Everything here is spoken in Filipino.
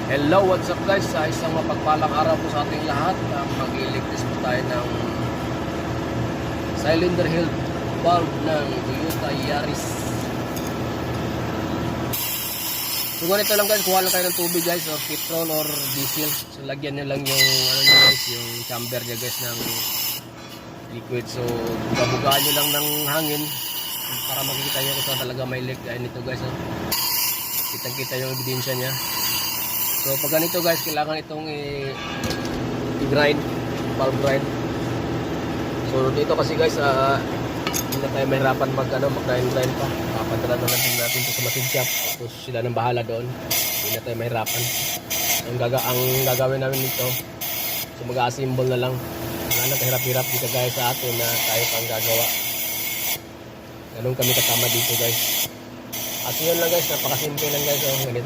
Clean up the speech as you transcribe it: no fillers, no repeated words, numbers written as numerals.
Hello, what's up guys? Sa isang mapagpalang araw po sa ating lahat, mag-electric po tayo ng cylinder head valve ng Toyota Yaris. So ganito lang guys, kuha lang tayo ng tubig guys, or petrol or diesel. So lagyan nyo lang yung guys, yung chamber niya guys ng liquid. So buga-bugaan nyo lang ng hangin para makikita nyo kung saan talaga may leak. Kaya nito guys, kitang-kita yung ebidensya niya. So pag ganito guys, kailangan itong i-grind, valve grind. So dito kasi guys, hindi na tayo mahirapan mag-grind pa. Papadala na natin ito sa machine shop. Tapos sila nang bahala doon. Hindi na tayo mahirapan. Ang gagawin namin dito, so mag-assemble na lang. Wala na kahirap-hirap dito guys sa atin na tayo pang gagawa. Ganun kami kasama dito guys. At yun lang guys, napakasimple lang guys. Ganito